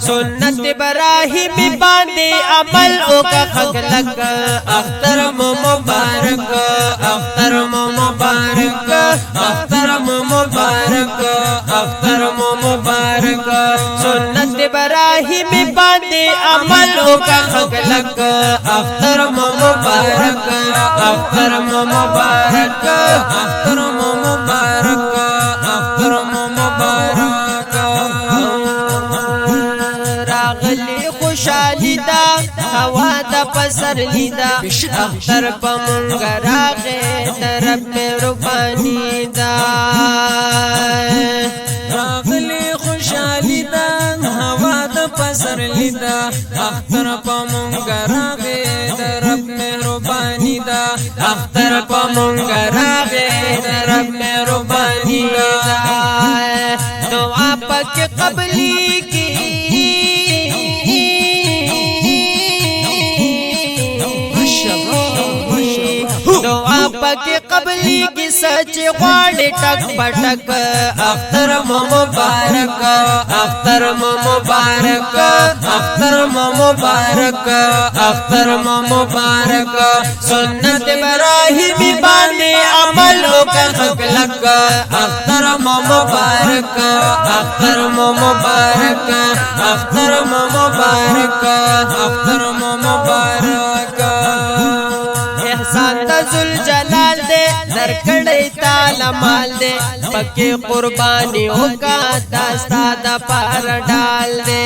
सुन्नत इब्राहिम बांधे अमल का खगलक अख्तर मुबारक अख्तर मुबारक अख्तर मुबारक अख्तर मुबारक सुन्नत इब्राहिम बांधे अमल का खगलक अख्तर मुबारक अख्तर मुबारक अख्तर मुबारक अख्तर मुबारक रागली खुशाली दा हवा दा पसरली दा अख्तर पमुंगा रागे तरफ में रुबानी दा रागली खुशाली दा हवा दा पसरली दा अख्तर पमुंगा रागे तरफ में रुबानी दा अख्तर पमुंगा रागे तरफ में रुबानी दा दुआ पक कबली की के कबली की सच वाले टक पटक अख्तर मुबारक अख्तर मुबारक अख्तर मुबारक अख्तर मुबारक सुन्नत इब्राहिम बांधे अमल का खगलक अख्तर मुबारक अख्तर मुबारक अख्तर मुबारक अख्तर मुबारक जुल जलाल दे दरकड़े ताला माल दे पक्के कुर्बानी होगा दास्ता दा पार डाल दे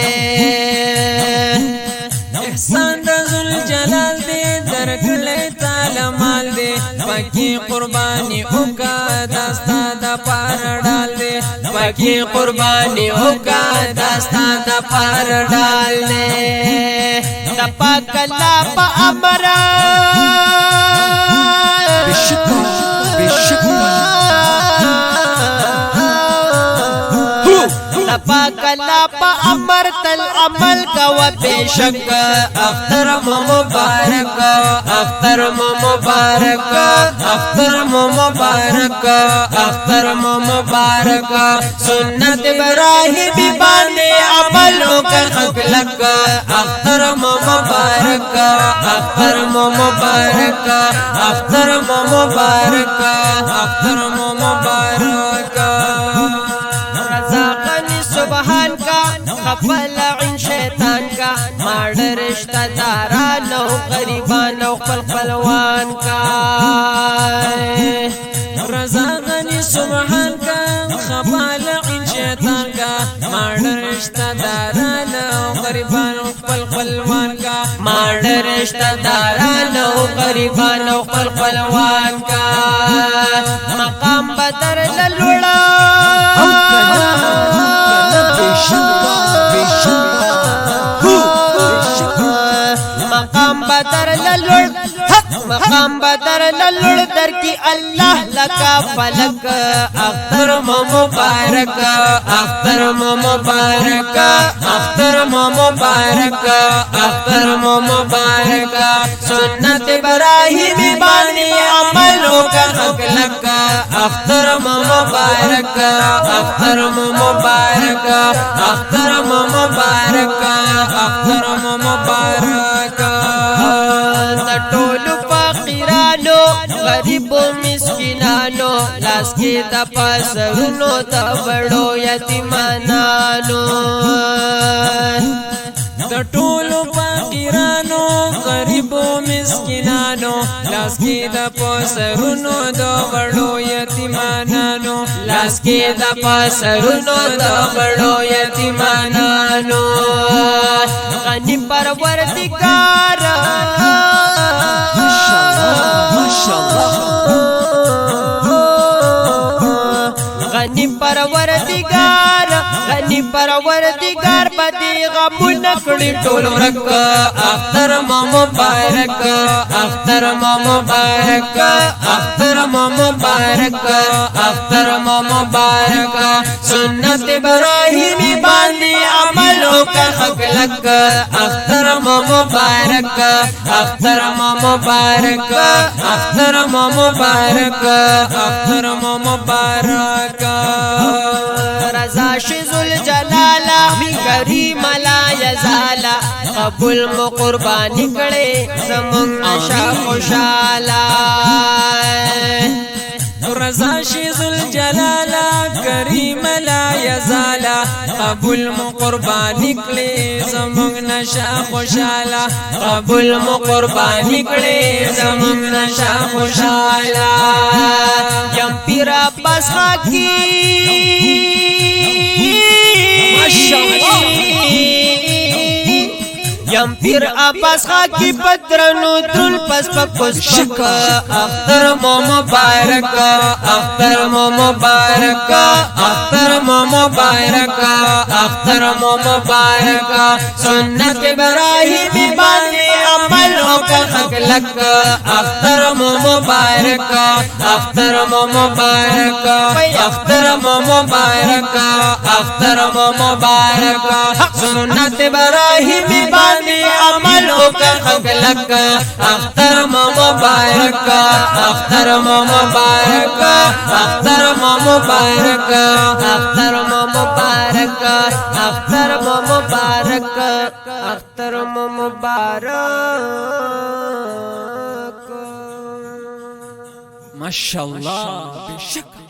जुल जलाल दे दरकड़े ताला माल दे पक्के कुर्बानी होगा दास्ता दा पार डाल दे पक्के कुर्बानी होगा दास्ता दा पार डाल दे तपा कला पा अमरा कला पा अमर तल अमल का व बेशक अख्तर मुबारक अख्तर मुबारक अख्तर मुबारक अख्तर मुबारक सुन्नत इब्राहिम बांधे अमल का खगलक अख्तर मुबारक अख्तर मुबारक अख्तर मुबारक अख्तर मुबारक सुबहान का खफल इन शैतान का मार रिश्ता दारा नो गरीबान पल पलवान का रज़ाक़नी सुबहान का खफल इन शैतान का मार रिश्ता दारा नो गरीबान पल पलवान का मार रिश्ता दारा नो गरीबान पल पलवान का मकाम बदर ललुड़ा मकाम बदर ललुड़ मकाम बदर ललुड़ दर की अल्लाह लका फलक अख्तर मुबारक अख्तर मुबारक अख्तर मुबारक अख्तर मुबारक सुन्नत इब्राहिम बांधे अमलों का खगलक अख्तर मुबारक अख्तर मुबारक अख्तर मुबारक अख्तर मुबारक टोलू फकीरानो गरीबो मिस्किनानो लास के दपसरुनो दबड़ो यतीमानानो टोलू फकीरानो गरीबो मिस्किनानो लास के दपसरुनो दबड़ो यतीमानानो लास के दपसरुनो दबड़ो यतीमानानो गनी परवरदिगार गनी परवरदिगार غنی پروردگار بدی غمون کړي ټول ورک اختر مو مبارک اختر مو مبارک اختر مو مبارک اختر مو مبارک سنت ابراهیمی باندې عمل وکړه لک اختر مو مبارک اختر مو مبارک اختر مو مبارک اختر مو مبارک رضا شذل جلالا کریم لا یزالا قبول مو قربانی کړي زمون نشا خوشالا رضا شذل جلالا کریم لا یزالا قبول مو قربانی کړي زمون نشا خوشالا قبول مو قربانی کړي زمون نشا خوشالا یم پیر عباس خاکی یم پیر عباس خاکی بدرنو درل پس پکوس شک اختر مو مبارک اختر مو مبارک اختر مو مبارک اختر مو مبارک سنت ابراهیمی باندې عمل وکړه لک اختر مو مبارک اختر مو مبارک اختر مو مبارک اختر مو مبارک سنت ابراهیمی باندې عمل وکړه لک اختر مو مبارک اختر مو مبارک اختر مو مبارک اختر مو مبارک اختر مو مبارک اختر مو مبارک ماشاءالله بشک